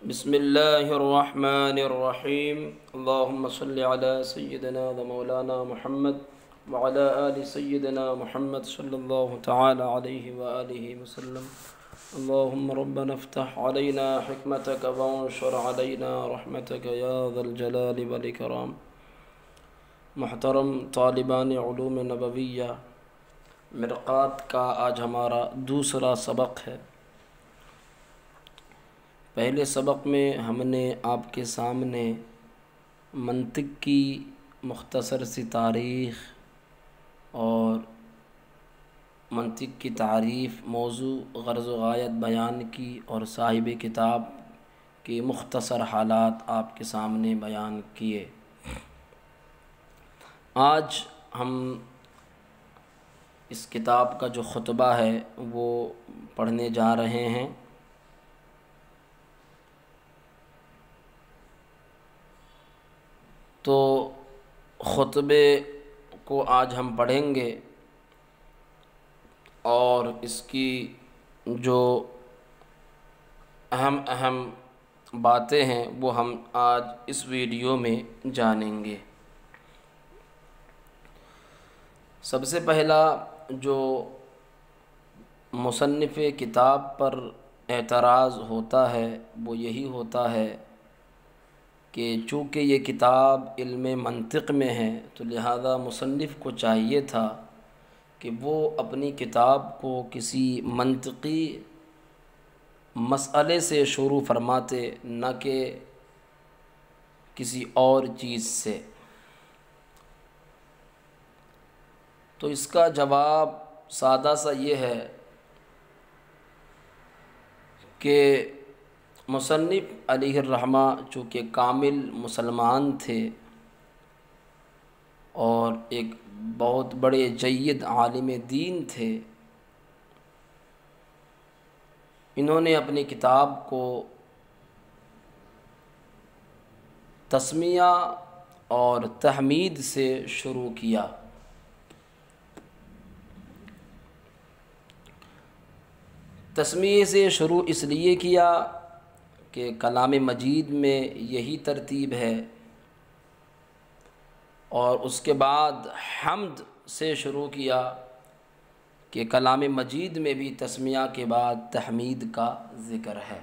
بسم اللہ الرحمن الرحیم اللہم صلی علی سیدنا و مولانا محمد وعلی آل سیدنا محمد صلی اللہ تعالی علیہ وآلہ وسلم اللہم ربنا افتح علینا حکمتک وانشر علینا رحمتک یا ذا الجلال والاکرام۔ محترم طالبان علوم نبویہ، مرقات کا آج ہمارا دوسرا سبق ہے۔ پہلے سبق میں ہم نے آپ کے سامنے منطق کی مختصر سی تاریخ اور منطق کی تعریف، موضوع، غرض و غایت بیان کی اور صاحب کتاب کے مختصر حالات آپ کے سامنے بیان کیے۔ آج ہم اس کتاب کا جو خطبہ ہے وہ پڑھنے جا رہے ہیں۔ تو خطبے کو آج ہم پڑھیں گے اور اس کی جو اہم باتیں ہیں وہ ہم آج اس ویڈیو میں جانیں گے۔ سب سے پہلا جو مصنف کتاب پر اعتراض ہوتا ہے وہ یہی ہوتا ہے کہ چونکہ یہ کتاب علم منطق میں ہے تو لہذا مصنف کو چاہیے تھا کہ وہ اپنی کتاب کو کسی منطقی مسئلے سے شروع فرماتے، نہ کہ کسی اور چیز سے۔ تو اس کا جواب سادہ سا یہ ہے کہ مصنف علیہ الرحمہ چونکہ کامل مسلمان تھے اور ایک بہت بڑے جید عالم دین تھے، انہوں نے اپنی کتاب کو تسمیہ اور تحمید سے شروع کیا۔ تسمیہ سے شروع اس لیے کیا کہ کلام مجید میں یہی ترتیب ہے، اور اس کے بعد حمد سے شروع کیا کہ کلام مجید میں بھی تسمیہ کے بعد تحمید کا ذکر ہے۔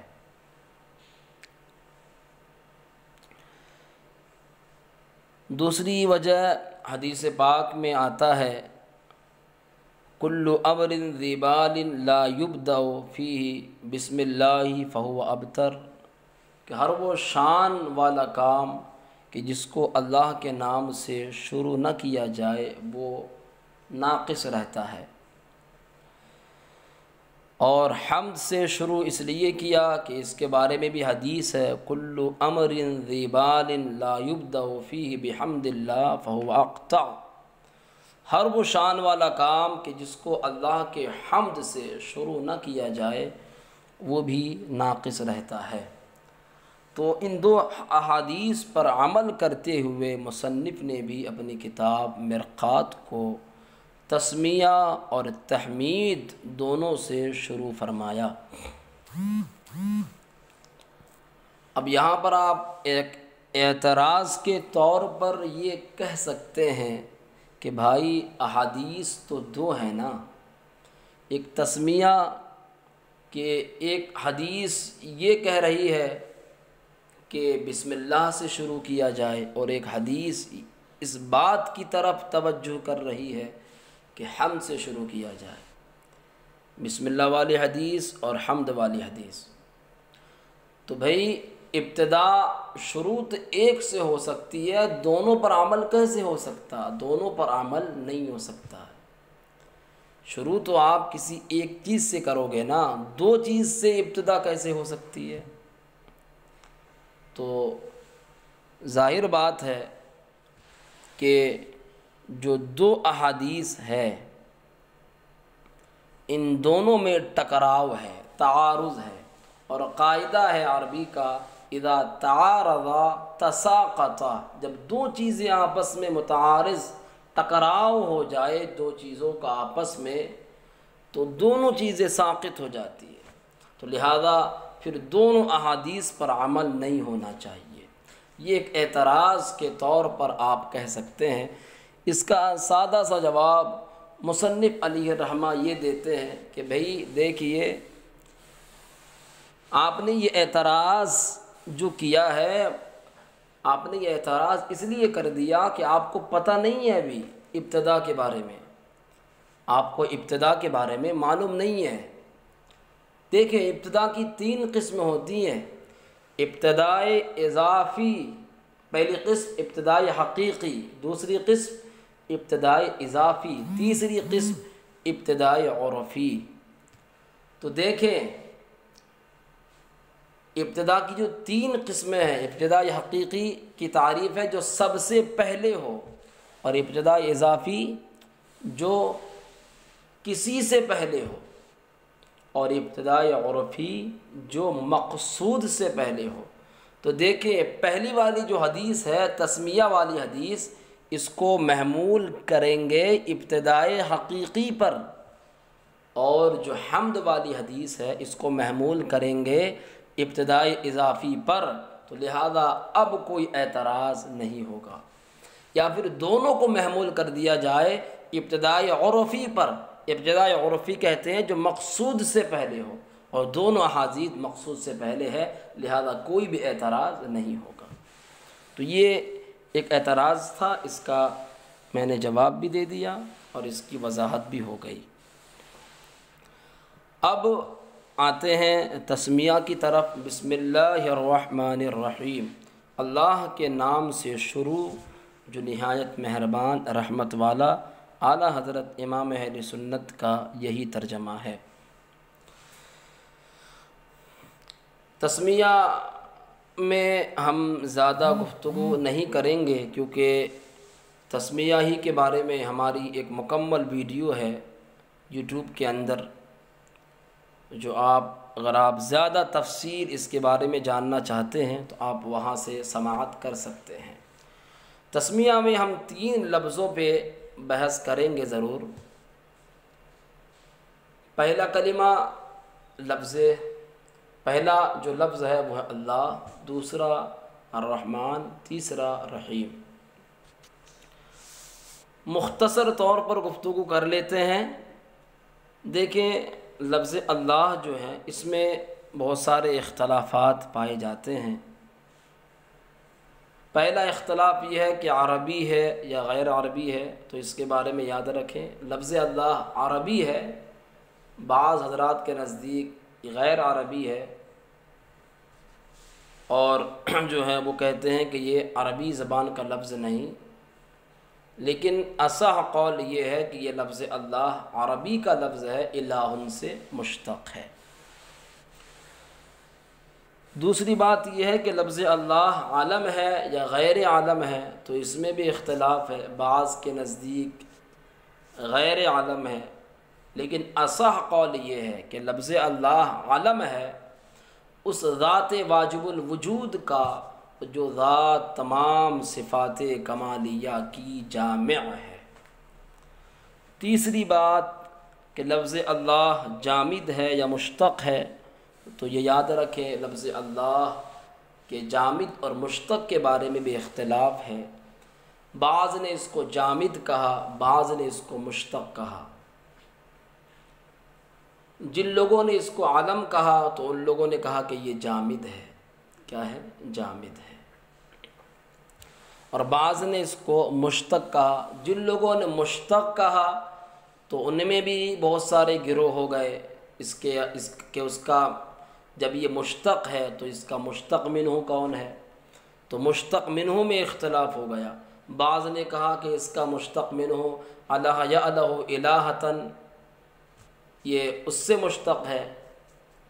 دوسری وجہ حدیث پاک میں آتا ہے کل امر ذی بال لا یبدأ فیہ بسم اللہ فہو ابتر، کہ ہر وہ شان والا کام کہ جس کو اللہ کے نام سے شروع نہ کیا جائے وہ ناقص رہتا ہے۔ اور حمد سے شروع اس لیے کیا کہ اس کے بارے میں بھی حدیث ہے کل امر ذی بال لا یبدأ فیہ بحمد اللہ فہو اقطع، ہر وہ شان والا کام کہ جس کو اللہ کے حمد سے شروع نہ کیا جائے وہ بھی ناقص رہتا ہے۔ تو ان دو احادیث پر عمل کرتے ہوئے مصنف نے بھی اپنی کتاب مرقات کو تسمیہ اور تحمید دونوں سے شروع فرمایا۔ اب یہاں پر آپ ایک اعتراض کے طور پر یہ کہہ سکتے ہیں کہ بھائی احادیث تو دو ہیں نا، ایک تسمیہ کہ ایک حدیث یہ کہہ رہی ہے کہ بسم اللہ سے شروع کیا جائے، اور ایک حدیث اس بات کی طرف توجہ کر رہی ہے کہ حمد سے شروع کیا جائے، بسم اللہ والی حدیث اور حمد والی حدیث۔ تو بھائی ابتدا شروط ایک سے ہو سکتی ہے، دونوں پر عمل کیسے ہو سکتا؟ دونوں پر عمل نہیں ہو سکتا ہے۔ شروع تو آپ کسی ایک چیز سے کرو گے نا، دو چیز سے ابتدا کیسے ہو سکتی ہے؟ تو ظاہر بات ہے کہ جو دو احادیث ہے ان دونوں میں ٹکراؤ ہے، تعارض ہے، اور قاعدہ ہے عربی کا اذا تعارضا تساقطا، جب دو چیزیں آپس میں متعارض ٹکراؤ ہو جائے دو چیزوں کا آپس میں، تو دونوں چیزیں ساقط ہو جاتی ہیں۔ تو لہذا پھر دونوں احادیث پر عمل نہیں ہونا چاہیے۔ یہ ایک اعتراض کے طور پر آپ کہہ سکتے ہیں۔ اس کا سادہ سا جواب مصنف علیہ الرحمہ یہ دیتے ہیں کہ بھئی دیکھیے، آپ نے یہ اعتراض جو کیا ہے، آپ نے یہ اعتراض اس لیے کر دیا کہ آپ کو پتہ نہیں ہے ابھی ابتدا کے بارے میں، آپ کو ابتدا کے بارے میں معلوم نہیں ہے۔ دیکھیں، ابتدا کی 3 قسم ہوتی ہیں۔ ابتدائے اضافی، پہلی قسم ابتدائے حقیقی، دوسری قسم ابتدائے اضافی، تیسری قسم ابتدائے عرفی۔ تو دیکھیں، ابتدا کی جو 3 قسمیں ہیں، ابتدائی حقیقی کی تعریف ہے جو سب سے پہلے ہو، اور ابتدائی اضافی جو کسی سے پہلے ہو، اور ابتدائی عرفی جو مقصود سے پہلے ہو۔ تو دیکھیں، پہلی والی جو حدیث ہے، تسمیہ والی حدیث، اس کو محمول کریں گے ابتدائی حقیقی پر، اور جو حمد والی حدیث ہے اس کو محمول کریں گے ابتدائی اضافی پر۔ تو لہذا اب کوئی اعتراض نہیں ہوگا، یا پھر دونوں کو محمول کر دیا جائے ابتدائی عرفی پر۔ ابتدائی عرفی کہتے ہیں جو مقصود سے پہلے ہو، اور دونوں احادیث مقصود سے پہلے ہے، لہذا کوئی بھی اعتراض نہیں ہوگا۔ تو یہ ایک اعتراض تھا، اس کا میں نے جواب بھی دے دیا اور اس کی وضاحت بھی ہو گئی۔ اب آتے ہیں تسمیہ کی طرف۔ بسم اللہ الرحمن الرحیم، اللہ کے نام سے شروع جو نہایت مہربان رحمت والا۔ اعلیٰ حضرت امام اہل سنت کا یہی ترجمہ ہے۔ تسمیہ میں ہم زیادہ گفتگو نہیں کریں گے، کیونکہ تسمیہ ہی کے بارے میں ہماری ایک مکمل ویڈیو ہے یوٹیوب کے اندر، جو اگر آپ زیادہ تفصیل اس کے بارے میں جاننا چاہتے ہیں تو آپ وہاں سے سماعت کر سکتے ہیں۔ تسمیہ میں ہم 3 لفظوں پہ بحث کریں گے ضرور۔ پہلا کلمہ پہلا جو لفظ ہے وہ ہے اللہ، دوسرا الرحمن، تیسرا رحیم۔ مختصر طور پر گفتگو کر لیتے ہیں۔ دیکھیں، لفظ اللہ جو ہے اس میں بہت سارے اختلافات پائے جاتے ہیں۔ پہلا اختلاف یہ ہے کہ عربی ہے یا غیر عربی ہے، تو اس کے بارے میں یاد رکھیں لفظ اللہ عربی ہے، بعض حضرات کے نزدیک غیر عربی ہے، اور جو ہے وہ کہتے ہیں کہ یہ عربی زبان کا لفظ نہیں، لیکن اصح قول یہ ہے کہ یہ لفظ اللہ عربی کا لفظ ہے، الہ سے مشتق ہے۔ دوسری بات یہ ہے کہ لفظ اللہ عالم ہے یا غیر عالم ہے، تو اس میں بھی اختلاف ہے، بعض کے نزدیک غیر عالم ہے، لیکن اصح قول یہ ہے کہ لفظ اللہ عالم ہے، اس ذات واجب الوجود کا جو ذات تمام صفات کمالیہ کی جامع ہے۔ تیسری بات کہ لفظ اللہ جامد ہے یا مشتق ہے، تو یہ یاد رکھیں لفظ اللہ کے جامد اور مشتق کے بارے میں بھی اختلاف ہے۔ بعض نے اس کو جامد کہا، بعض نے اس کو مشتق کہا۔ جن لوگوں نے اس کو عالم کہا تو ان لوگوں نے کہا کہ یہ جامد ہے۔ کیا ہے؟ جامد ہے۔ اور بعض نے اس کو مشتق کہا۔ جن لوگوں نے مشتق کہا تو ان میں بھی بہت سارے گروہ ہو گئے، اس کا جب یہ مشتق ہے تو اس کا مشتق منہ کون ہے، تو مشتق منہ میں اختلاف ہو گیا۔ بعض نے کہا کہ اس کا مشتق منہ الہ یَأْلَہُ الٰہۃً، یہ اس سے مشتق ہے،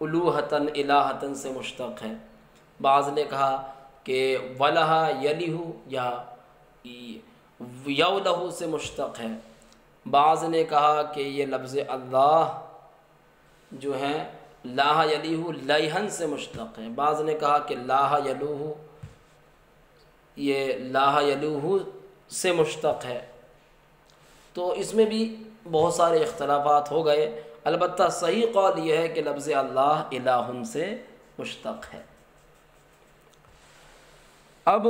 الوہتاً الٰہتاً سے مشتق ہے۔ بعض نے کہا کہ وَلَہَ یَلِہُ یا یَوْلَہُ سے مشتق ہے۔ بعض نے کہا کہ یہ لفظ اللہ جو ہے لاہ یلیہ لیہن سے مشتق ہے۔ بعض نے کہا کہ لاہ یلوہ، یہ لاہ یلوہ سے مشتق ہے۔ تو اس میں بھی بہت سارے اختلافات ہو گئے۔ البتہ صحیح قول یہ ہے کہ لفظ اللہ الہ سے مشتق ہے۔ اب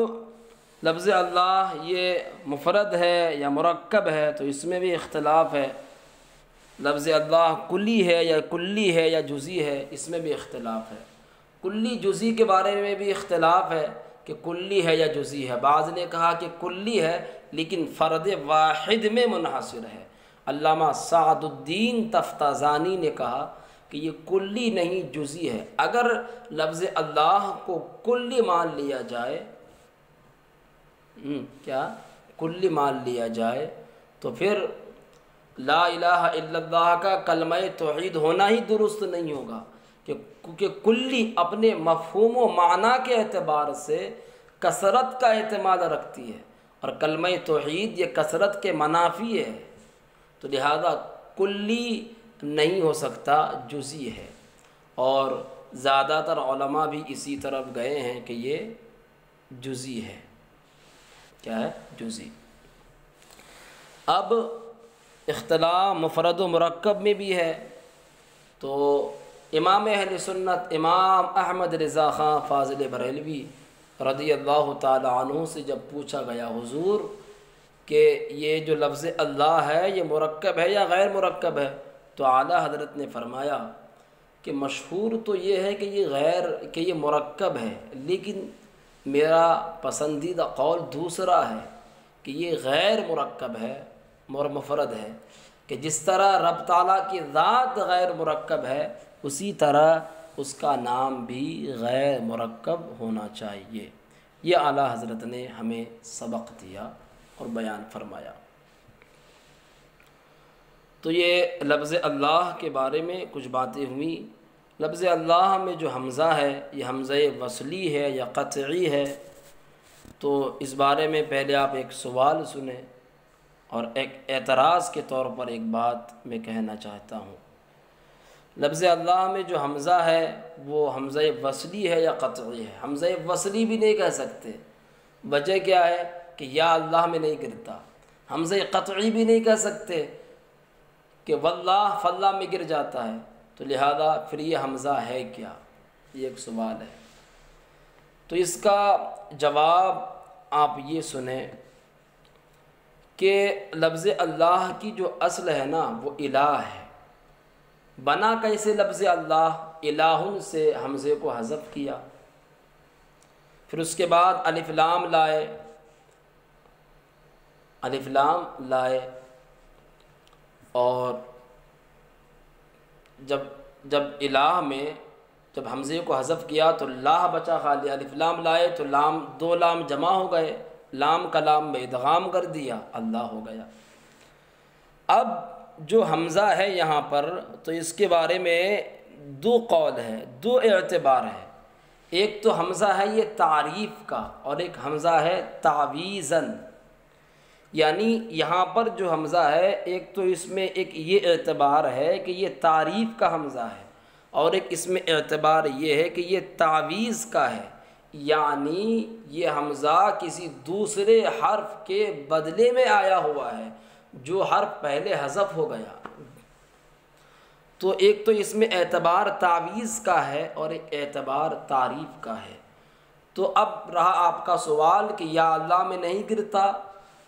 لفظ اللہ یہ مفرد ہے یا مرکب ہے تو اس میں بھی اختلاف ہے۔ لفظ اللہ کلی ہے یا کلی ہے یا جزئی ہے، اس میں بھی اختلاف ہے۔ کلی جزئی کے بارے میں بھی اختلاف ہے کہ کلی ہے یا جزئی ہے۔ بعض نے کہا کہ کلی ہے لیکن فرد واحد میں منحصر ہے۔ علامہ سعد الدین تفتازانی نے کہا کہ یہ کلی نہیں جزئی ہے۔ اگر لفظ اللہ کو کلی مان لیا جائے، کیا کلی مان لیا جائے، تو پھر لا الہ الا اللہ کا کلمہ توحید ہونا ہی درست نہیں ہوگا، کیونکہ کلی اپنے مفہوم و معنی کے اعتبار سے کثرت کا احتمال رکھتی ہے، اور کلمہ توحید یہ کثرت کے منافی ہے، تو لہذا کلی نہیں ہو سکتا، جزئی ہے۔ اور زیادہ تر علماء بھی اسی طرف گئے ہیں کہ یہ جزئی ہے۔ کیا ہے؟ جزئی۔ اب اختلاف مفرد و مرکب میں بھی ہے، تو امام اہل سنت امام احمد رضا خان فاضل بریلوی رضی اللہ تعالی عنہ سے جب پوچھا گیا حضور کہ یہ جو لفظ اللہ ہے یہ مرکب ہے یا غیر مرکب ہے، تو اعلیٰ حضرت نے فرمایا کہ مشہور تو یہ ہے کہ یہ مرکب ہے، لیکن میرا پسندیدہ قول دوسرا ہے کہ یہ غیر مرکب ہے، مفرد ہے، کہ جس طرح رب تعالیٰ کی ذات غیر مرکب ہے اسی طرح اس کا نام بھی غیر مرکب ہونا چاہیے۔ یہ اعلیٰ حضرت نے ہمیں سبق دیا اور بیان فرمایا۔ تو یہ لفظ اللہ کے بارے میں کچھ باتیں ہوئیں۔ لفظ اللہ میں جو حمزہ ہے یہ حمزہ وصلی ہے یا قطعی ہے، تو اس بارے میں پہلے آپ ایک سوال سنیں اور ایک اعتراض کے طور پر ایک بات میں کہنا چاہتا ہوں۔ لفظ اللہ میں جو حمزہ ہے وہ حمزہ وصلی ہے یا قطعی ہے؟ حمزہ وصلی بھی نہیں کہہ سکتے، وجہ کیا ہے کہ یا اللہ میں نہیں گرتا۔ حمزہ قطعی بھی نہیں کہہ سکتے کہ واللہ فاللہ میں گر جاتا ہے، تو لہذا پھر یہ حمزہ ہے کیا؟ یہ ایک سوال ہے۔ تو اس کا جواب آپ یہ سنیں کہ لفظ اللہ کی جو اصل ہے نا وہ الہ ہے۔ بنا کیسے لفظ اللہ؟ الہ سے حمزے کو حذف کیا، پھر اس کے بعد الف لام لائے، الف لام لائے، اور جب الہ میں جب حمزے کو حذف کیا تو لا بچا خالی، الف لام لائے تو لام، دو لام جمع ہو گئے، لام کا لام میں ادغام کر دیا، اللہ ہو گیا۔ اب جو حمزہ ہے یہاں پر تو اس کے بارے میں دو قول ہے، دو اعتبار ہے۔ ایک تو حمزہ ہے یہ تعریف کا، اور ایک حمزہ ہے تعویضاً، یعنی یہاں پر جو حمزہ ہے ایک تو اس میں ایک یہ اعتبار ہے کہ یہ تعریف کا حمزہ ہے، اور ایک اس میں اعتبار یہ ہے کہ یہ تعویض کا ہے، یعنی یہ حمزہ کسی دوسرے حرف کے بدلے میں آیا ہوا ہے جو حرف پہلے حذف ہو گیا۔ تو ایک تو اس میں اعتبار تعویض کا ہے اور ایک اعتبار تعریف کا ہے۔ تو اب رہا آپ کا سوال کہ یا اللہ میں نہیں گرتا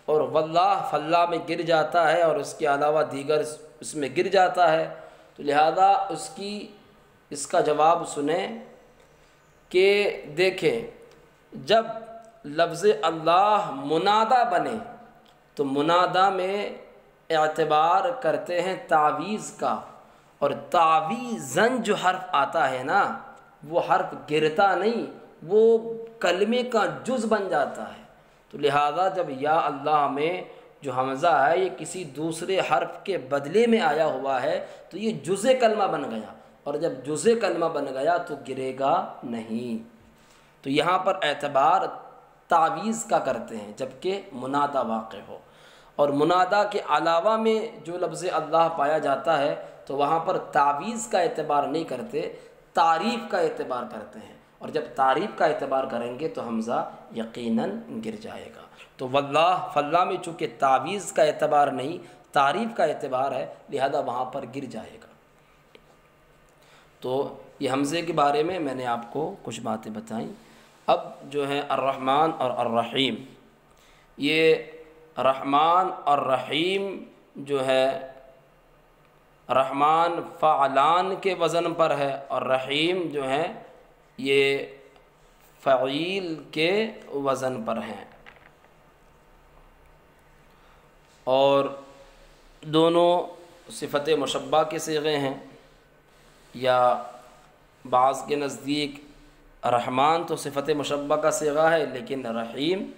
اور واللہ فاللہ میں گر جاتا ہے اور اس کے علاوہ دیگر اس میں گر جاتا ہے، تو لہذا اس کا جواب سنیں کہ دیکھیں، جب لفظ اللہ منادہ بنے تو منادہ میں اعتبار کرتے ہیں تعویض کا، اور تعویضاً جو حرف آتا ہے نا وہ حرف گرتا نہیں، وہ کلمے کا جز بن جاتا ہے۔ تو لہذا جب یا اللہ میں جو حمزہ ہے یہ کسی دوسرے حرف کے بدلے میں آیا ہوا ہے تو یہ جز کلمہ بن گیا، اور جب جز کلمہ بن گیا تو گرے گا نہیں۔ تو یہاں پر اعتبار تعویض کا کرتے ہیں جبکہ منادہ واقع ہو، اور منادہ کے علاوہ میں جو لفظ اللہ پایا جاتا ہے تو وہاں پر تعویض کا اعتبار نہیں کرتے، تعریف کا اعتبار کرتے ہیں، اور جب تعریف کا اعتبار کریں گے تو حمزہ یقیناً گر جائے گا۔ تو واللہ فاللہ میں چونکہ تعویض کا اعتبار نہیں تعریف کا اعتبار ہے، لہذا وہاں پر گر جائے گا۔ تو یہ حمزے کے بارے میں نے آپ کو کچھ باتیں بتائیں۔ اب جو ہے الرحمن اور الرحیم، یہ رحمان اور رحیم جو ہے رحمان فعلان کے وزن پر ہے، اور رحیم جو ہے یہ فعیل کے وزن پر ہیں، اور دونوں صفت مشبہ کے صیغے ہیں، یا بعض کے نزدیک رحمان تو صفت مشبہ کا صیغہ ہے، لیکن رحیم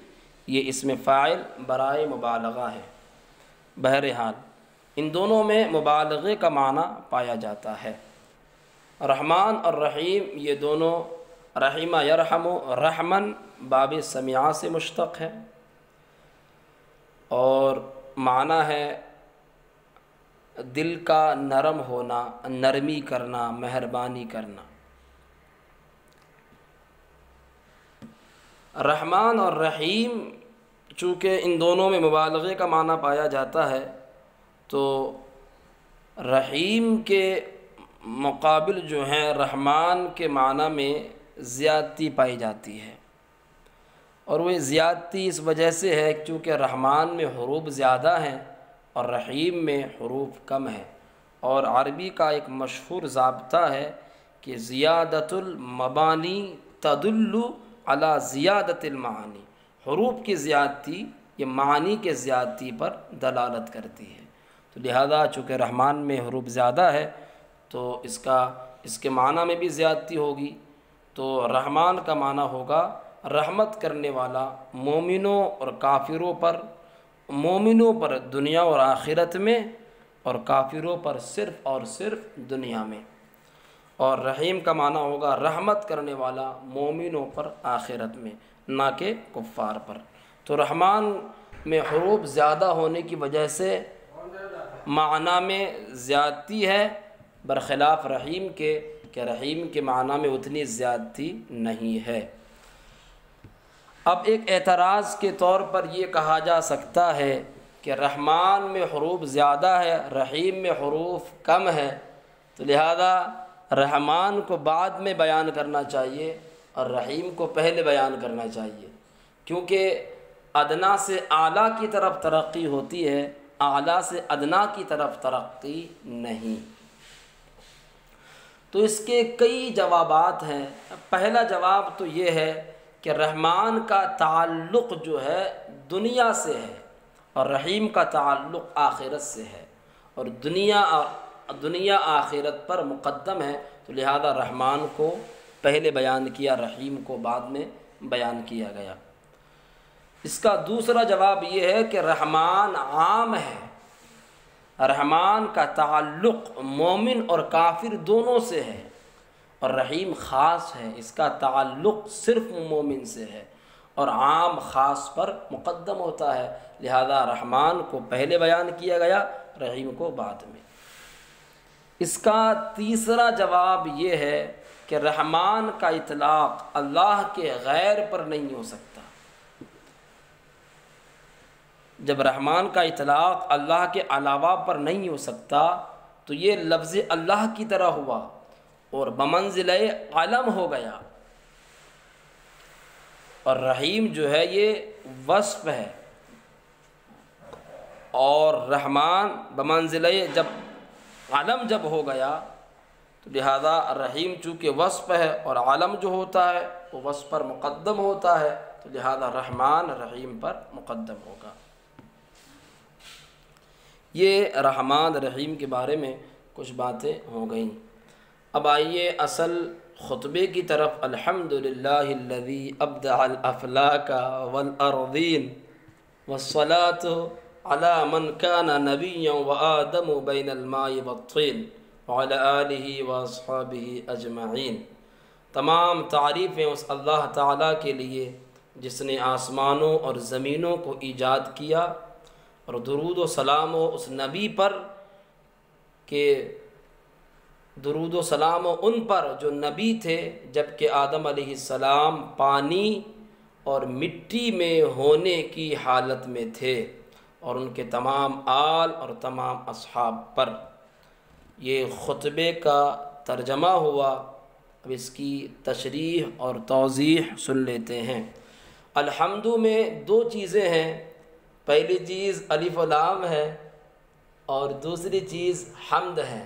یہ اسم فاعل برائے مبالغہ ہے۔ بہرحال ان دونوں میں مبالغے کا معنی پایا جاتا ہے۔ رحمان اور رحیم یہ دونوں رحمہ یرحم رحمن باب سمیعہ سے مشتق ہے، اور معنی ہے دل کا نرم ہونا، نرمی کرنا، مہربانی کرنا۔ رحمان اور رحیم چونکہ ان دونوں میں مبالغے کا معنی پایا جاتا ہے، تو رحیم کے مقابل جو ہیں رحمان کے معنی میں زیادتی پائی جاتی ہے، اور وہ زیادتی اس وجہ سے ہے چونکہ رحمان میں حروف زیادہ ہیں اور رحیم میں حروف کم ہیں، اور عربی کا ایک مشہور ضابطہ ہے کہ زیادت المبانی تدل علی زیادت المعانی، حروف کی زیادتی یہ معانی کے زیادتی پر دلالت کرتی ہے۔ تو لہذا چونکہ رحمان میں حروف زیادہ ہے تو اس کے معنی میں بھی زیادتی ہوگی، تو رحمان کا معنی ہوگا رحمت کرنے والا مومنوں اور کافروں پر، مومنوں پر دنیا اور آخرت میں، اور کافروں پر صرف اور صرف دنیا میں، اور رحیم کا معنی ہوگا رحمت کرنے والا مومنوں پر آخرت میں، نہ کہ کفار پر۔ تو رحمان میں حروف زیادہ ہونے کی وجہ سے معنی میں زیادتی ہے، برخلاف رحیم کے کہ رحیم کے معنی میں اتنی زیادتی نہیں ہے۔ اب ایک اعتراض کے طور پر یہ کہا جا سکتا ہے کہ رحمان میں حروف زیادہ ہے، رحیم میں حروف کم ہے، تو لہذا رحمان کو بعد میں بیان کرنا چاہیے اور رحیم کو پہلے بیان کرنا چاہیے، کیونکہ ادنا سے اعلیٰ کی طرف ترقی ہوتی ہے، اعلیٰ سے ادنا کی طرف ترقی نہیں۔ تو اس کے کئی جوابات ہیں۔ پہلا جواب تو یہ ہے کہ رحمان کا تعلق جو ہے دنیا سے ہے، اور رحیم کا تعلق آخرت سے ہے، اور دنیا آخرت پر مقدم ہے، تو لہذا رحمان کو پہلے بیان کیا، رحیم کو بعد میں بیان کیا گیا۔ اس کا دوسرا جواب یہ ہے کہ رحمان عام ہے، رحمان کا تعلق مومن اور کافر دونوں سے ہے، اور رحیم خاص ہے، اس کا تعلق صرف مومن سے ہے، اور عام خاص پر مقدم ہوتا ہے، لہذا رحمان کو پہلے بیان کیا گیا، رحیم کو بعد میں۔ اس کا تیسرا جواب یہ ہے کہ رحمان کا اطلاق اللہ کے غیر پر نہیں ہو سکتا۔ جب رحمان کا اطلاق اللہ کے علاوہ پر نہیں ہو سکتا تو یہ لفظ اللہ کی طرح ہوا اور بمنزلہ علم ہو گیا، اور رحیم جو ہے یہ وصف ہے، اور رحمان بمنزلہ جب علم جب ہو گیا تو لہذا رحیم چونکہ وصف ہے اور علم جو ہوتا ہے وہ وصف پر مقدم ہوتا ہے، تو لہذا رحمان رحیم پر مقدم ہوگا۔ یہ رحمان رحیم کے بارے میں کچھ باتیں ہو گئیں۔ اب آئیے اصل خطبے کی طرف۔ الحمدللہ الذی ابدع الافلاک والارضین والصلاة علی من کان نبیا وآدم بین الماء والطین وعلی آلہ واصحابہ اجمعین۔ تمام تعریفیں اس اللہ تعالیٰ کے لیے جس نے آسمانوں اور زمینوں کو ایجاد کیا، اور درود و سلام ہو اس نبی پر کہ درود و سلام ہو ان پر جو نبی تھے جبکہ آدم علیہ السلام پانی اور مٹی میں ہونے کی حالت میں تھے، اور ان کے تمام آل اور تمام اصحاب پر۔ یہ خطبے کا ترجمہ ہوا اب اس کی تشریح اور توضیح سن لیتے ہیں۔ الحمد میں دو چیزیں ہیں، پہلی چیز الف و لام ہے اور دوسری چیز حمد ہے۔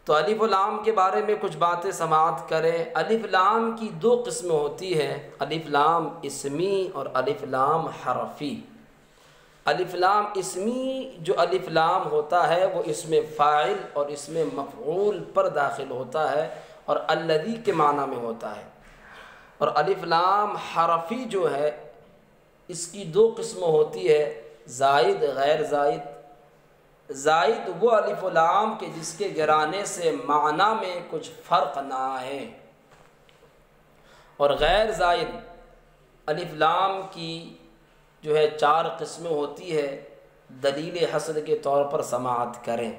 تو الف و لام کے بارے میں کچھ باتیں سماعت کریں۔ الف لام کی دو قسمیں ہوتی ہے، الف لام اسمی اور الف لام حرفی۔ الف لام اسمی جو الف لام ہوتا ہے وہ اسم فاعل اور اسم مفعول پر داخل ہوتا ہے اور الذی کے معنی میں ہوتا ہے، اور الف لام حرفی جو ہے اس کی دو قسمیں ہوتی ہے، زائد غیر زائد۔ زائد وہ الف و لام کے جس کے گرانے سے معنی میں کچھ فرق نہ آئے، اور غیر زائد الف لام کی جو ہے چار قسمیں ہوتی ہے، دلیل حصر کے طور پر سماعت کریں۔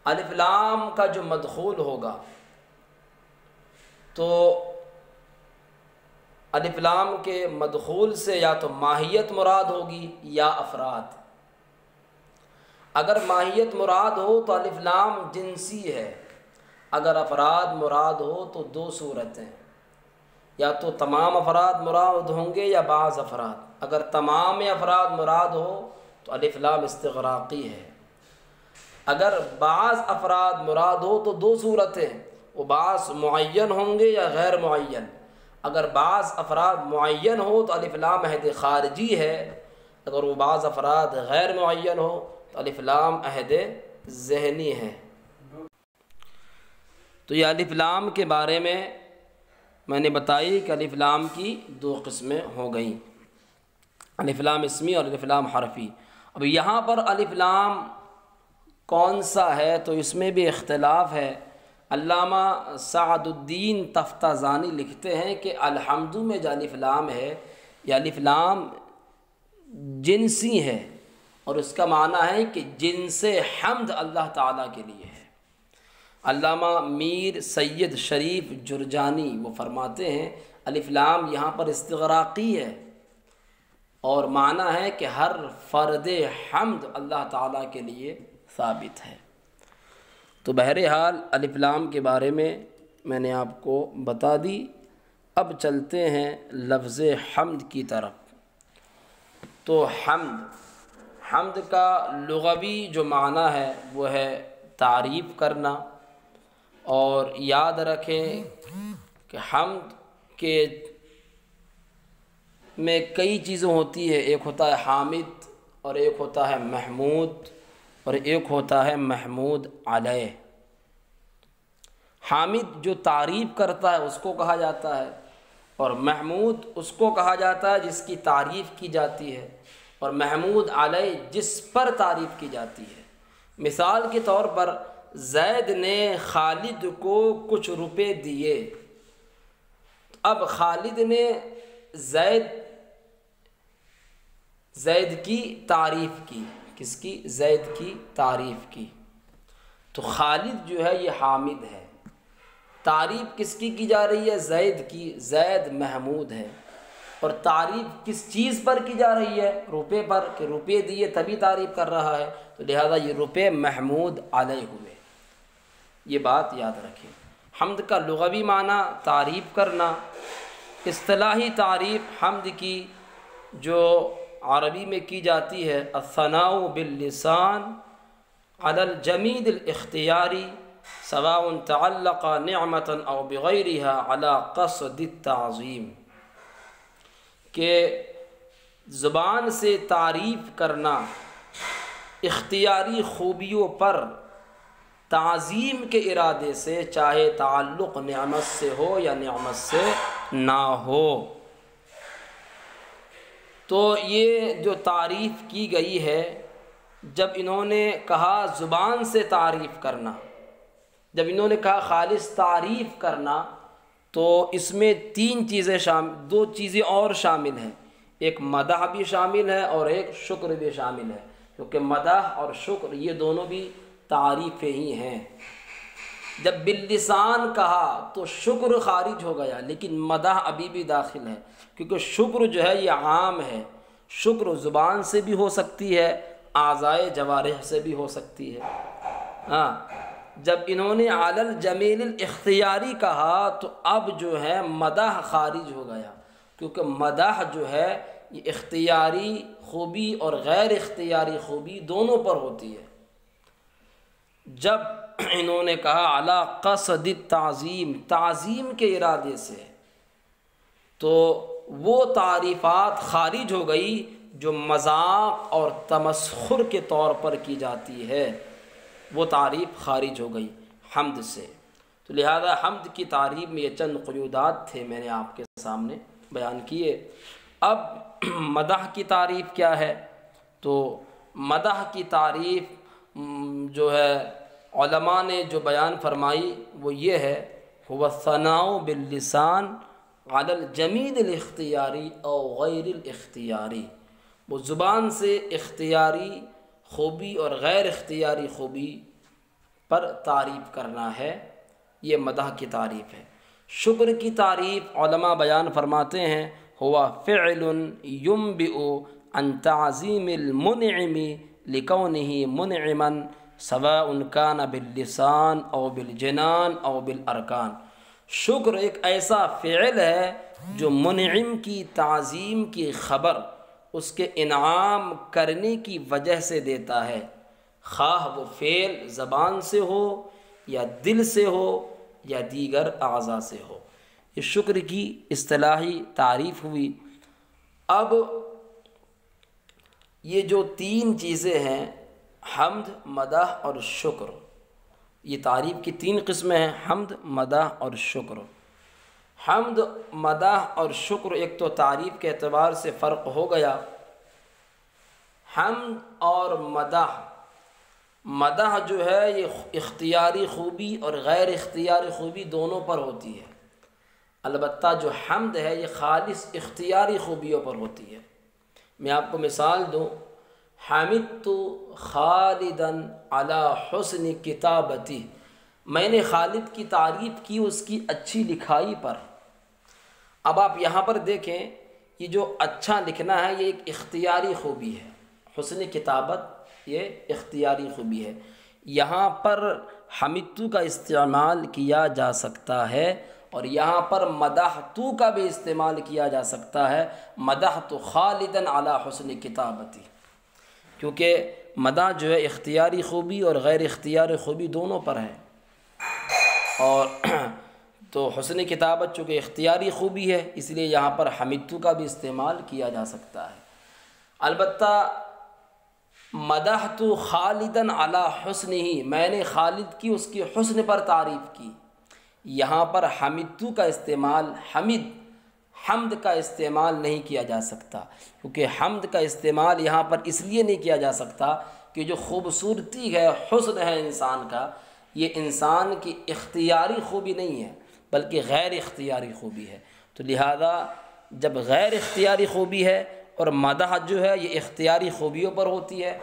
الف لام کا جو مدخول ہوگا تو الف لام کے مدخول سے یا تو ماہیت مراد ہوگی یا افراد۔ اگر ماہیت مراد ہو تو الف لام جنسی ہے، اگر افراد مراد ہو تو دو صورتیں، یا تو تمام افراد مراد ہوں گے یا بعض افراد۔ اگر تمام افراد مراد ہو تو الف لام استغراقی ہے، اگر بعض افراد مراد ہو تو دو صورتیں، وہ بعض معین ہوں گے یا غیر معین۔ اگر بعض افراد معین ہو تو الف لام عہد خارجی ہے، اگر وہ بعض افراد غیر معین ہو تو الف لام عہد ذہنی ہے۔ تو یہ الف لام کے بارے میں نے بتائی کہ الف لام کی دو قسمیں ہو گئیں، الف لام اسمی اور الف لام حرفی۔ اب یہاں پر الف لام کون سا ہے تو اس میں بھی اختلاف ہے۔ علامہ سعد الدین تفتازانی لکھتے ہیں کہ الحمد میں جو الف لام ہے یہ الف لام جنسی ہے، اور اس کا معنی ہے کہ جنس حمد اللہ تعالیٰ کے لیے ہے۔ علامہ میر سید شریف جرجانی وہ فرماتے ہیں الف لام یہاں پر استغراقی ہے، اور معنی ہے کہ ہر فرد حمد اللہ تعالیٰ کے لیے ثابت ہے۔ تو بہرحال الف لام کے بارے میں نے آپ کو بتا دی۔ اب چلتے ہیں لفظ حمد کی طرف۔ تو حمد کا لغوی جو معنی ہے وہ ہے تعریف کرنا، اور یاد رکھیں کہ حمد کے میں کئی چیزیں ہوتی ہے، ایک ہوتا ہے حامد اور ایک ہوتا ہے محمود اور ایک ہوتا ہے محمود علیہ۔ حامد جو تعریف کرتا ہے اس کو کہا جاتا ہے، اور محمود اس کو کہا جاتا ہے جس کی تعریف کی جاتی ہے، اور محمود علیہ جس پر تعریف کی جاتی ہے۔ مثال کے طور پر زید نے خالد کو کچھ روپے دیے، اب خالد نے زید کی تعریف کی، کس کی؟ زید کی تعریف کی، تو خالد جو ہے یہ حامد ہے۔ تعریف کس کی جا رہی ہے؟ زید کی، زید محمود ہے، اور تعریف کس چیز پر کی جا رہی ہے؟ روپے پر، کہ روپے دیے تبھی تعریف کر رہا ہے، تو لہذا یہ روپے محمود علیہ ہوئے۔ یہ بات یاد رکھیں۔ حمد کا لغوی معنی تعریف کرنا، اصطلاحی تعریف حمد کی جو عربی میں کی جاتی ہے الثناء باللسان علی الجمید الاختیاری سواء تعلق نعمة او بغیرها علی قصد التعظیم، کہ زبان سے تعریف کرنا اختیاری خوبیوں پر تعظیم کے ارادے سے، چاہے تعلق نعمت سے ہو یا نعمت سے نہ ہو۔ تو یہ جو تعریف کی گئی ہے، جب انہوں نے کہا زبان سے تعریف کرنا، جب انہوں نے کہا خالص تعریف کرنا، تو اس میں دو چیزیں اور شامل ہیں، ایک مدح بھی شامل ہے اور ایک شکر بھی شامل ہے، کیونکہ مدح اور شکر یہ دونوں بھی تعریفیں ہی ہیں۔ جب باللسان کہا تو شکر خارج ہو گیا، لیکن مدح ابھی بھی داخل ہے، کیونکہ شکر جو ہے یہ عام ہے، شکر زبان سے بھی ہو سکتی ہے، اعضائے جوارح سے بھی ہو سکتی ہے، ہاں، جب انہوں نے علی الجمیل الاختیاری کہا تو اب جو ہے مدح خارج ہو گیا، کیونکہ مدح جو ہے یہ اختیاری خوبی اور غیر اختیاری خوبی دونوں پر ہوتی ہے۔ جب انہوں نے کہا علی قصد التعظیم، تعظیم کے ارادے سے، تو وہ تعریفات خارج ہو گئی جو مذاق اور تمسخر کے طور پر کی جاتی ہے، وہ تعریف خارج ہو گئی حمد سے۔ تو لہذا حمد کی تعریف میں یہ چند قیودات تھے میں نے آپ کے سامنے بیان کیے۔ اب مدح کی تعریف کیا ہے؟ تو مدح کی تعریف جو ہے علماء نے جو بیان فرمائی وہ یہ ہے، هو الثناء باللسان علی الجمیل الاختیاری او غیر الاختیاری، وہ زبان سے اختیاری خوبی اور غیر اختیاری خوبی پر تعریف کرنا ہے، یہ مدح کی تعریف ہے۔ شکر کی تعریف علماء بیان فرماتے ہیں، ہوا فعل ينبئ عن تعظیم المنعم لکونہ منعما سواء کان باللسان او بالجنان او بالارکان۔ شکر ایک ایسا فعل ہے جو منعم کی تعظیم کی خبر اس کے انعام کرنے کی وجہ سے دیتا ہے، خواہ وہ فعل زبان سے ہو یا دل سے ہو یا دیگر اعضاء سے ہو۔ یہ شکر کی اصطلاحی تعریف ہوئی۔ اب یہ جو تین چیزیں ہیں، حمد، مدح اور شکر، یہ تعریف کی تین قسمیں ہیں، حمد، مدح اور شکر۔ حمد، مدح اور شکر ایک تو تعریف کے اعتبار سے فرق ہو گیا۔ حمد اور مدح، مدح جو ہے یہ اختیاری خوبی اور غیر اختیاری خوبی دونوں پر ہوتی ہے، البتہ جو حمد ہے یہ خالص اختیاری خوبیوں پر ہوتی ہے۔ میں آپ کو مثال دوں، حمدت خالدا علی حسن کتابتی، میں نے خالد کی تعریف کی اس کی اچھی لکھائی پر۔ اب آپ یہاں پر دیکھیں، یہ جو اچھا لکھنا ہے یہ ایک اختیاری خوبی ہے، حسن کتابت یہ اختیاری خوبی ہے۔ یہاں پر حمدتو کا استعمال کیا جا سکتا ہے اور یہاں پر مدحتو کا بھی استعمال کیا جا سکتا ہے، مدحت خالدا علی حسن کتابتی، کیونکہ مدح جو ہے اختیاری خوبی اور غیر اختیاری خوبی دونوں پر ہے، اور تو حسن کتابت چونکہ اختیاری خوبی ہے اس لیے یہاں پر حمدتو کا بھی استعمال کیا جا سکتا ہے۔ البتہ مدحت خالدا علی حسنہ، میں نے خالد کی اس کی حسن پر تعریف کی، یہاں پر حمدتو کا استعمال حمد کا استعمال نہیں کیا جا سکتا، کیونکہ حمد کا استعمال یہاں پر اس لیے نہیں کیا جا سکتا کہ جو خوبصورتی ہے، حسن ہے انسان کا، یہ انسان کی اختیاری خوبی نہیں ہے بلکہ غیر اختیاری خوبی ہے۔ تو لہذا جب غیر اختیاری خوبی ہے اور مدح جو ہے یہ اختیاری خوبیوں پر ہوتی ہے،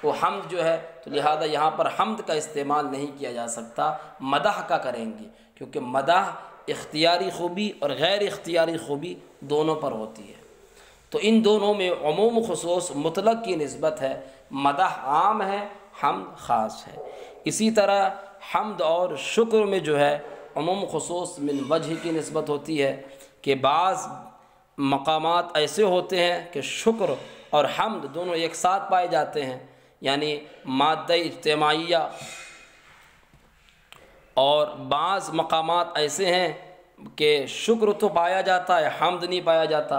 وہ حمد جو ہے، تو لہذا یہاں پر حمد کا استعمال نہیں کیا جا سکتا، مدح کا کریں گے، کیونکہ مدح اختیاری خوبی اور غیر اختیاری خوبی دونوں پر ہوتی ہے۔ تو ان دونوں میں عموم خصوص مطلق کی نسبت ہے، مدح عام ہے، حمد خاص ہے۔ اسی طرح حمد اور شکر میں جو ہے عموم خصوص من وجہ کی نسبت ہوتی ہے کہ بعض مقامات ایسے ہوتے ہیں کہ شکر اور حمد دونوں ایک ساتھ پائے جاتے ہیں، یعنی مادہ اجتماعیہ، اور بعض مقامات ایسے ہیں کہ شکر تو پایا جاتا ہے، حمد نہیں پایا جاتا،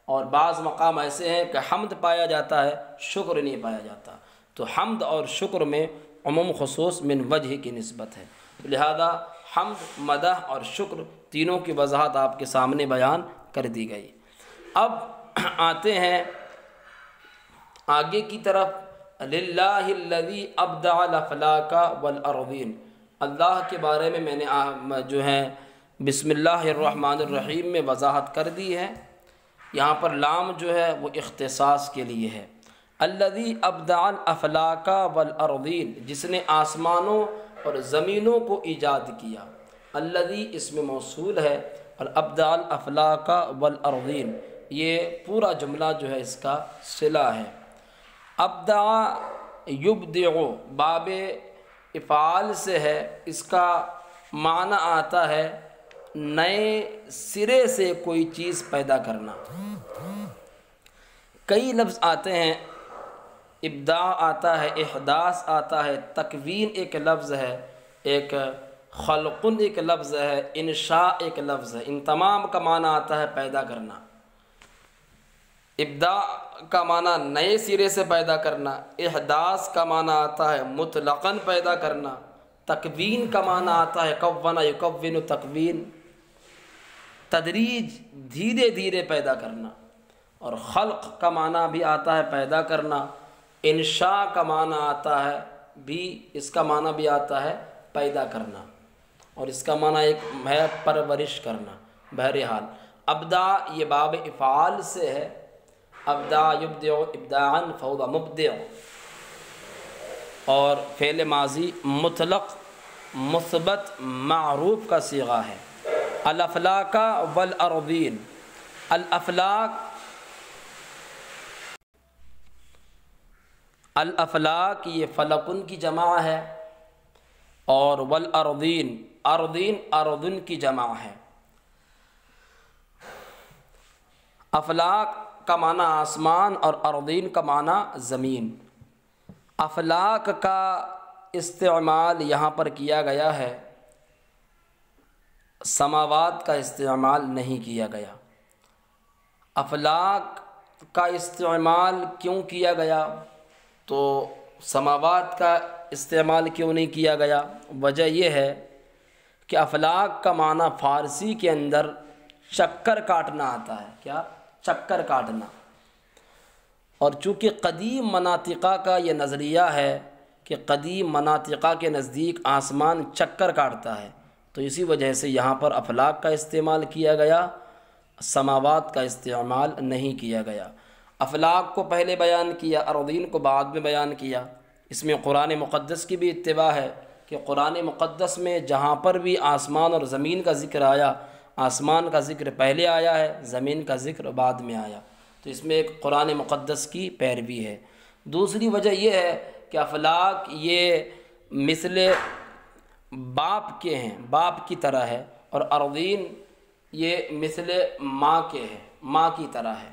اور بعض مقام ایسے ہیں کہ حمد پایا جاتا ہے، شکر نہیں پایا جاتا۔ تو حمد اور شکر میں عموم خصوص من وجہ کی نسبت ہے، لہذا حمد، مدح اور شکر تینوں کی وضاحت آپ کے سامنے بیان کر دی گئی۔ اب آتے ہیں آگے کی طرف، للہ الذی ابدع الافلاک والارضین، اللہ کے بارے میں نے جو ہے بسم اللہ الرحمن الرحیم میں وضاحت کر دی ہے۔ یہاں پر لام جو ہے وہ اختصاص کے لیے ہے، الذی ابدع الافلاک والارضین، جس نے آسمانوں اور زمینوں کو ایجاد کیا۔ الذی اسم موصول ہے اور ابدع الافلاک والارضین یہ پورا جملہ جو ہے اس کا صلہ ہے۔ ابدع یبدع، باب افعال سے ہے، اس کا معنی آتا ہے نئے سرے سے کوئی چیز پیدا کرنا۔ کئی لفظ آتے ہیں، ابداع آتا ہے، احداث آتا ہے، تکوین ایک لفظ ہے، ایک خلقن ایک لفظ ہے، انشاء ایک لفظ ہے۔ ان تمام کا معنی آتا ہے پیدا کرنا۔ ابداع کا معنی نئے سرے سے پیدا کرنا، احداث کا معنی آتا ہے مطلقاً پیدا کرنا، تکوین کا معنی آتا ہے کون یکون تکوین، تدریج دھیرے دھیرے پیدا کرنا، اور خلق کا معنی بھی آتا ہے پیدا کرنا، انشاء کا معنی آتا ہے بھی، اس کا معنی بھی آتا ہے پیدا کرنا، اور اس کا معنی ایک ہے پرورش کرنا۔ بہرحال ابدا یہ باب افعال سے ہے، ابدا یبدع ابداعا فهو مبدع، اور فعل ماضی مطلق مثبت معروف کا صیغہ ہے۔ الافلاک والارضین، الافلاک الافلاک یہ فلکن کی جمع ہے، اور والارضین ارضین ارضن کی جمع ہے۔ افلاک کا معنی آسمان اور ارضین کا معنی زمین۔ افلاک کا استعمال یہاں پر کیا گیا ہے، سماوات کا استعمال نہیں کیا گیا۔ افلاک کا استعمال کیوں کیا گیا؟ تو سماوات کا استعمال کیوں نہیں کیا گیا؟ وجہ یہ ہے کہ افلاک کا معنی فارسی کے اندر چکر کاٹنا آتا ہے۔ کیا؟ چکر کاٹنا۔ اور چونکہ قدیم مناطقہ کا یہ نظریہ ہے کہ قدیم مناطقہ کے نزدیک آسمان چکر کاٹتا ہے، تو اسی وجہ سے یہاں پر افلاک کا استعمال کیا گیا، سماوات کا استعمال نہیں کیا گیا۔ افلاک کو پہلے بیان کیا، ارضین کو بعد میں بیان کیا۔ اس میں قرآن مقدس کی بھی اتباع ہے کہ قرآن مقدس میں جہاں پر بھی آسمان اور زمین کا ذکر آیا، آسمان کا ذکر پہلے آیا ہے، زمین کا ذکر بعد میں آیا، تو اس میں ایک قرآن مقدس کی پیروی ہے۔ دوسری وجہ یہ ہے کہ افلاک یہ مثل باپ کے ہیں، باپ کی طرح ہے، اور ارضین یہ مثل ماں کے ہیں، ماں کی طرح ہے،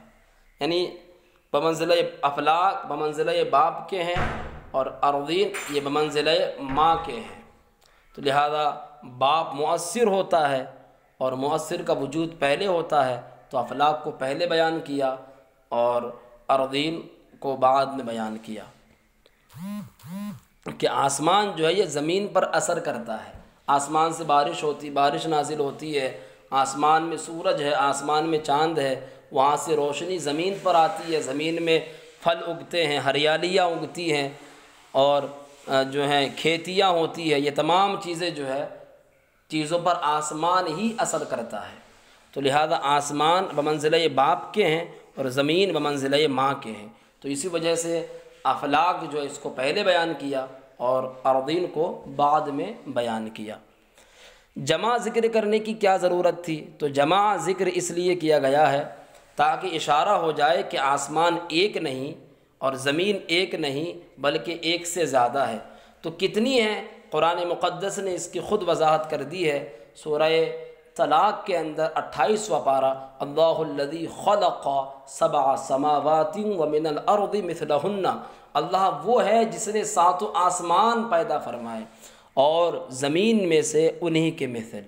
یعنی بمنزلہ افلاک بمنزلہ باپ کے ہیں، اور ارضین یہ بمنزلہ ماں کے ہیں۔ تو لہذا باپ مؤثر ہوتا ہے، اور مؤثر کا وجود پہلے ہوتا ہے، تو افلاک کو پہلے بیان کیا اور ارضین کو بعد میں بیان کیا، کہ آسمان جو ہے یہ زمین پر اثر کرتا ہے۔ آسمان سے بارش ہوتی، بارش نازل ہوتی ہے، آسمان میں سورج ہے، آسمان میں چاند ہے، وہاں سے روشنی زمین پر آتی ہے، زمین میں پھل اگتے ہیں، ہریالیاں اگتی ہیں، اور جو ہیں کھیتیاں ہوتی ہے۔ یہ تمام چیزیں جو ہے چیزوں پر آسمان ہی اثر کرتا ہے، تو لہذا آسمان بمنزلہ باپ کے ہیں اور زمین بمنزلہ ماں کے ہیں، تو اسی وجہ سے افلاک جو ہے اس کو پہلے بیان کیا اور ارضین کو بعد میں بیان کیا۔ جمع ذکر کرنے کی کیا ضرورت تھی؟ تو جمع ذکر اس لیے کیا گیا ہے تاکہ اشارہ ہو جائے کہ آسمان ایک نہیں اور زمین ایک نہیں بلکہ ایک سے زیادہ ہے۔ تو کتنی ہیں؟ قرآن مقدس نے اس کی خود وضاحت کر دی ہے۔ سورہ طلاق کے اندر 28واں پارہ، اللہ الذی خلق 7 سماوات ومن الارض مثلہن، اللہ وہ ہے جس نے 7 آسمان پیدا فرمائے اور زمین میں سے انہی کے مثل۔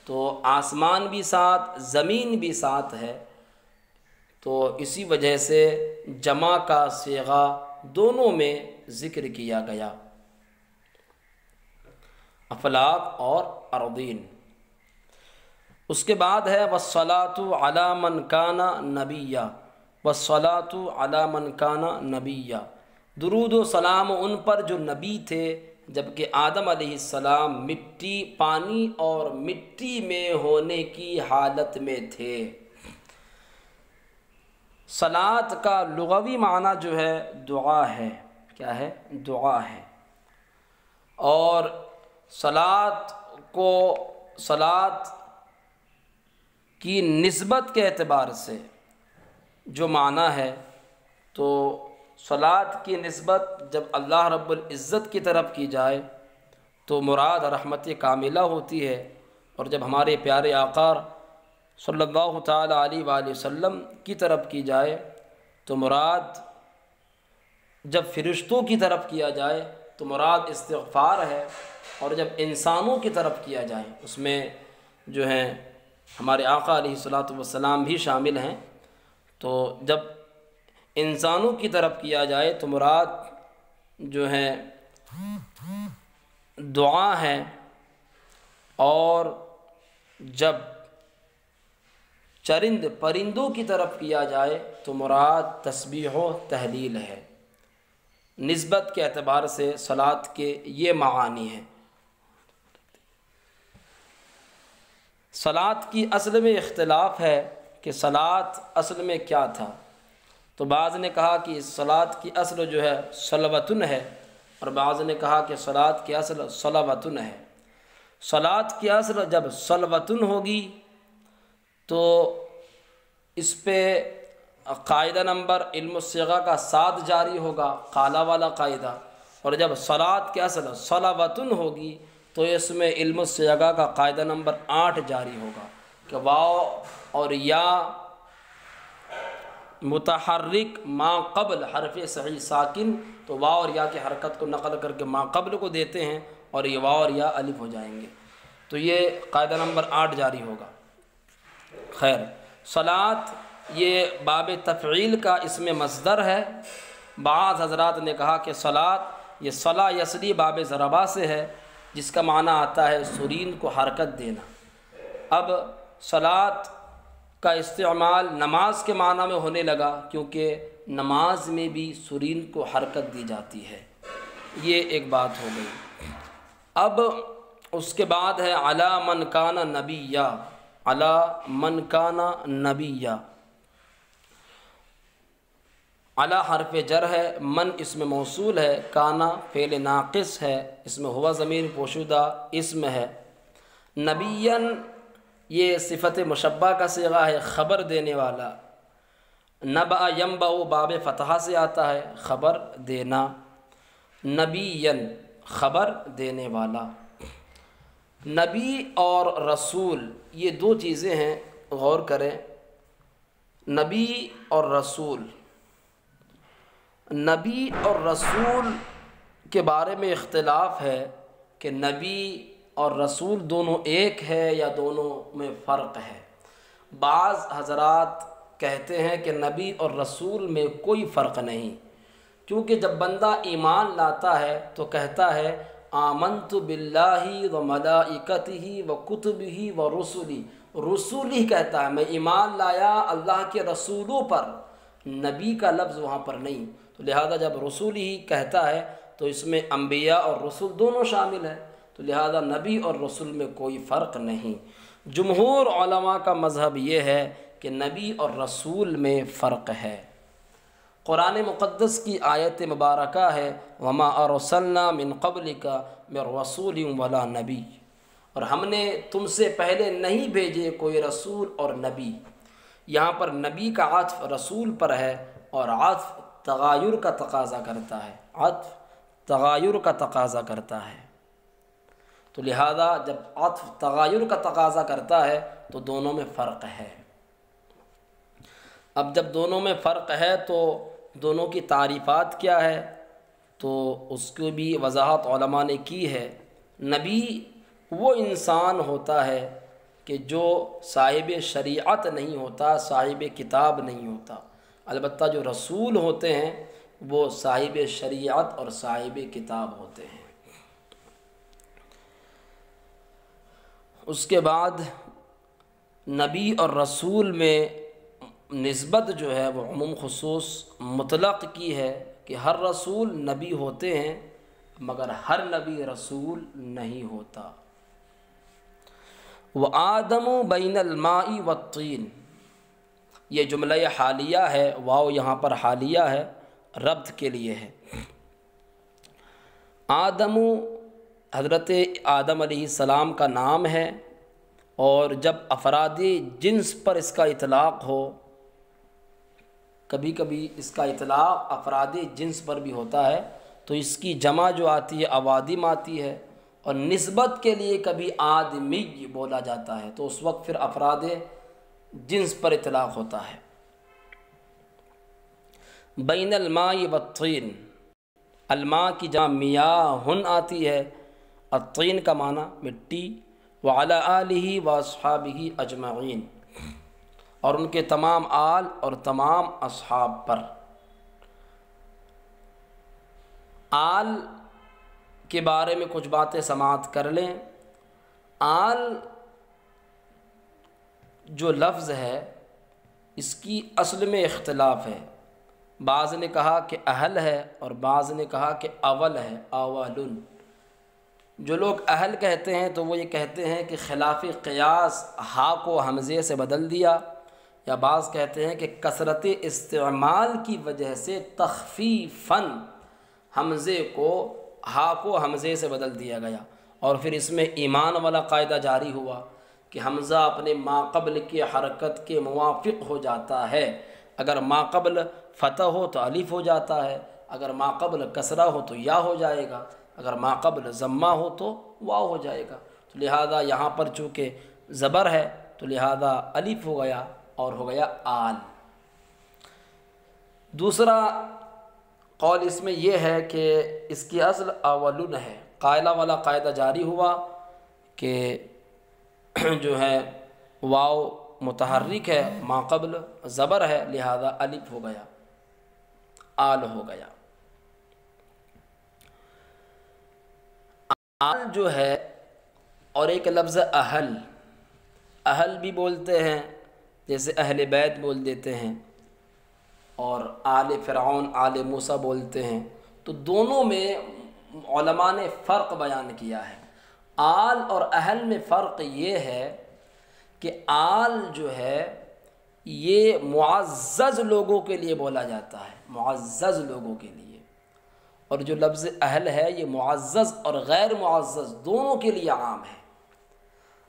تو آسمان بھی 7، زمین بھی 7 ہے، تو اسی وجہ سے جمع کا صیغہ دونوں میں ذکر کیا گیا، افلاک اور ارضین۔ اس کے بعد ہے والصلاۃ علی من کان نبیا، والصلاۃ علی من کان نبیا، درود و سلام ان پر جو نبی تھے، جبکہ آدم علیہ السلام مٹی، پانی اور مٹی میں ہونے کی حالت میں تھے۔ صلاۃ کا لغوی معنی جو ہے دعا ہے۔ کیا ہے؟ دعا ہے۔ اور صلاۃ کو، صلاۃ کی نسبت کے اعتبار سے جو معنی ہے، تو صلاۃ کی نسبت جب اللہ رب العزت کی طرف کی جائے تو مراد رحمت کاملہ ہوتی ہے۔ اور جب ہمارے پیارے آقا صلی اللہ تعالیٰ علیہ وآلہ وسلم کی طرف کی جائے تو مراد، جب فرشتوں کی طرف کیا جائے تو مراد استغفار ہے، اور جب انسانوں کی طرف کیا جائے اس میں جو ہیں ہمارے آقا علیہ الصلوۃ والسلام بھی شامل ہیں، تو جب انسانوں کی طرف کیا جائے تو مراد جو ہے دعا ہے، اور جب چرند پرندوں کی طرف کیا جائے تو مراد تسبیح و تہلیل ہے۔ نسبت کے اعتبار سے صلاۃ کے یہ معانی ہیں۔ صلاۃ کی اصل میں اختلاف ہے کہ صلاۃ اصل میں کیا تھا، تو بعض نے کہا کہ صلاۃ کی اصل جو ہے صلوۃن ہے، اور بعض نے کہا کہ صلاۃ کی اصل صلوۃن ہے۔ صلاۃ کی اصل جب صلوۃن ہوگی تو اس پہ قاعدہ نمبر علم الصیغہ کا 7 جاری ہوگا، قالا والا قاعدہ، اور جب صلاۃ کی اصل صلوۃن ہوگی تو اس میں علم الصیغہ کا قاعدہ نمبر 8 جاری ہوگا کہ واو اور یا متحرک ما قبل حرف صحیح ساکن، تو واو اور یا کی حرکت کو نقل کر کے ما قبل کو دیتے ہیں اور یہ واو اور یا الف ہو جائیں گے، تو یہ قاعدہ نمبر 8 جاری ہوگا۔ خیر، صلاۃ یہ باب تفعیل کا اس میں مصدر ہے۔ بعض حضرات نے کہا کہ صلاۃ یہ صلا یصلی باب ضربہ سے ہے، جس کا معنی آتا ہے سرین کو حرکت دینا۔ اب صلاۃ کا استعمال نماز کے معنی میں ہونے لگا، کیونکہ نماز میں بھی سرین کو حرکت دی جاتی ہے، یہ ایک بات ہو گئی۔ اب اس کے بعد ہے علی من کان نبیّا، علی من کان نبیّا۔ علی حرف جر ہے، من اسم موصول ہے، کانا فعل ناقص ہے، اس میں ہوا ضمیر پوشیدہ اسم ہے۔ نبیًا یہ صفت مشبہ کا صیغہ ہے، خبر دینے والا۔ نبأ ینبأ باب فتحہ سے آتا ہے، خبر دینا۔ نبیًا خبر دینے والا۔ نبی اور رسول یہ دو چیزیں ہیں، غور کریں۔ نبی اور رسول، نبی اور رسول کے بارے میں اختلاف ہے کہ نبی اور رسول دونوں ایک ہے یا دونوں میں فرق ہے۔ بعض حضرات کہتے ہیں کہ نبی اور رسول میں کوئی فرق نہیں، کیونکہ جب بندہ ایمان لاتا ہے تو کہتا ہے آمنت باللہ و ملائکتہ و کتبہ و رسلہ، رسول ہی کہتا ہے، میں ایمان لایا اللہ کے رسولوں پر، نبی کا لفظ وہاں پر نہیں، تو لہذا جب رسول ہی کہتا ہے تو اس میں انبیاء اور رسول دونوں شامل ہیں، تو لہذا نبی اور رسول میں کوئی فرق نہیں۔ جمہور علماء کا مذہب یہ ہے کہ نبی اور رسول میں فرق ہے۔ قرآن مقدس کی آیت مبارکہ ہے وَمَا أَرْسَلْنَا مِن قَبْلِكَ مِن رَّسُولٍ وَلَا نَبِيٍّ، اور ہم نے تم سے پہلے نہیں بھیجے کوئی رسول اور نبی۔ یہاں پر نبی کا عطف رسول پر ہے، اور عطف تغایر کا تقاضا کرتا ہے، عطف تغایر کا تقاضا کرتا ہے، تو لہذا جب عطف تغایر کا تقاضا کرتا ہے تو دونوں میں فرق ہے۔ اب جب دونوں میں فرق ہے تو دونوں کی تعریفات کیا ہے، تو اس کی بھی وضاحت علماء نے کی ہے۔ نبی وہ انسان ہوتا ہے کہ جو صاحب شریعت نہیں ہوتا، صاحب کتاب نہیں ہوتا، البتہ جو رسول ہوتے ہیں وہ صاحب شریعت اور صاحب کتاب ہوتے ہیں۔ اس کے بعد نبی اور رسول میں نسبت جو ہے وہ عموم خصوص مطلق کی ہے کہ ہر رسول نبی ہوتے ہیں مگر ہر نبی رسول نہیں ہوتا۔ وَآدَمُ بَيْنَ الْمَاءِ وَالطِّينِ، یہ جملہ حالیہ ہے، واو یہاں پر حالیہ ہے، ربط کے لیے ہے۔ آدم حضرت آدم علیہ السلام کا نام ہے، اور جب افراد جنس پر اس کا اطلاق ہو، کبھی کبھی اس کا اطلاق افراد جنس پر بھی ہوتا ہے، تو اس کی جمع جو آتی ہے اوادم آتی ہے، اور نسبت کے لیے کبھی آدمی بولا جاتا ہے تو اس وقت پھر افراد جنس پر اطلاق ہوتا ہے۔ بین الماء والطین، الماء کی جمع میاہن آتی ہے، الطین کا معنی مٹی، وعلی آلہ واصحابہ اجمعین، اور ان کے تمام آل اور تمام اصحاب پر۔ آل کے بارے میں کچھ باتیں سماعت کر لیں۔ آل جو لفظ ہے اس کی اصل میں اختلاف ہے، بعض نے کہا کہ اہل ہے اور بعض نے کہا کہ اول ہے، اولن۔ جو لوگ اہل کہتے ہیں تو وہ یہ کہتے ہیں کہ خلاف قیاس ہا کو حمزے سے بدل دیا، یا بعض کہتے ہیں کہ کثرت استعمال کی وجہ سے تخفیفاً حمزے کو ہا کو حمزے سے بدل دیا گیا، اور پھر اس میں ایمان والا قاعدہ جاری ہوا کہ حمزہ اپنے ماقبل کی حرکت کے موافق ہو جاتا ہے، اگر ماقبل فتح ہو تو الف ہو جاتا ہے، اگر ماقبل کسرہ ہو تو یا ہو جائے گا، اگر ماقبل ضمہ ہو تو واو ہو جائے گا۔ تو لہذا یہاں پر چونکہ زبر ہے تو لہذا الف ہو گیا اور ہو گیا آل۔ دوسرا قول اس میں یہ ہے کہ اس کی اصل اولن ہے، قائلہ والا قاعدہ جاری ہوا کہ جو ہے واو متحرک ہے، ماقبل زبر ہے، لہذا الف ہو گیا، آل ہو گیا۔ آل جو ہے، اور ایک لفظ اہل، اہل بھی بولتے ہیں، جیسے اہل بیت بول دیتے ہیں، اور آل فرعون آل موسیٰ بولتے ہیں، تو دونوں میں علماء نے فرق بیان کیا ہے۔ آل اور اہل میں فرق یہ ہے کہ آل جو ہے یہ معزز لوگوں کے لیے بولا جاتا ہے، معزز لوگوں کے لیے، اور جو لفظ اہل ہے یہ معزز اور غیر معزز دونوں کے لیے عام ہے۔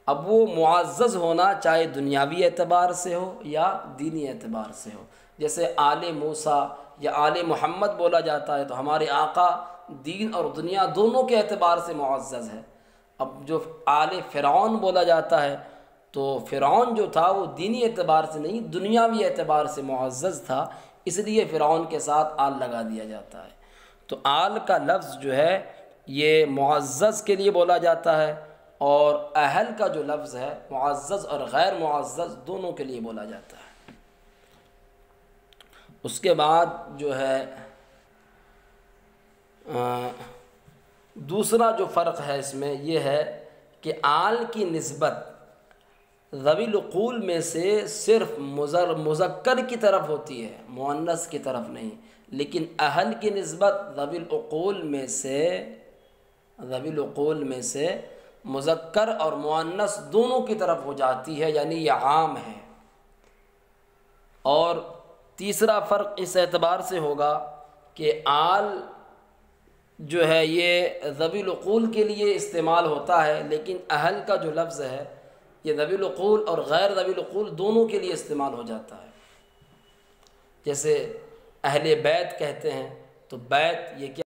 اب وہ معزز ہونا چاہے دنیاوی اعتبار سے ہو یا دینی اعتبار سے ہو، جیسے آل موسیٰ یا آل محمد بولا جاتا ہے تو ہمارے آقا دین اور دنیا دونوں کے اعتبار سے معزز ہے۔ اب جو آل فرعون بولا جاتا ہے تو فرعون جو تھا وہ دینی اعتبار سے نہیں دنیاوی اعتبار سے معزز تھا، اس لیے فرعون کے ساتھ آل لگا دیا جاتا ہے۔ تو آل کا لفظ جو ہے یہ معزز کے لیے بولا جاتا ہے، اور اہل کا جو لفظ ہے معزز اور غیر معزز دونوں کے لیے بولا جاتا ہے۔ اس کے بعد جو ہے دوسرا جو فرق ہے اس میں یہ ہے کہ آل کی نسبت ذوی العقول میں سے صرف مذکر کی طرف ہوتی ہے، مؤنث کی طرف نہیں، لیکن اہل کی نسبت ذوی العقول میں سے مذکر اور مؤنث دونوں کی طرف ہو جاتی ہے، یعنی یہ عام ہے۔ اور تیسرا فرق اس اعتبار سے ہوگا کہ آل جو ہے یہ ذوی العقول کے لیے استعمال ہوتا ہے، لیکن اہل کا جو لفظ ہے یہ ذوی العقول اور غیر ذوی العقول دونوں کے لیے استعمال ہو جاتا ہے۔ جیسے اہل بیت کہتے ہیں تو بیت یہ کیا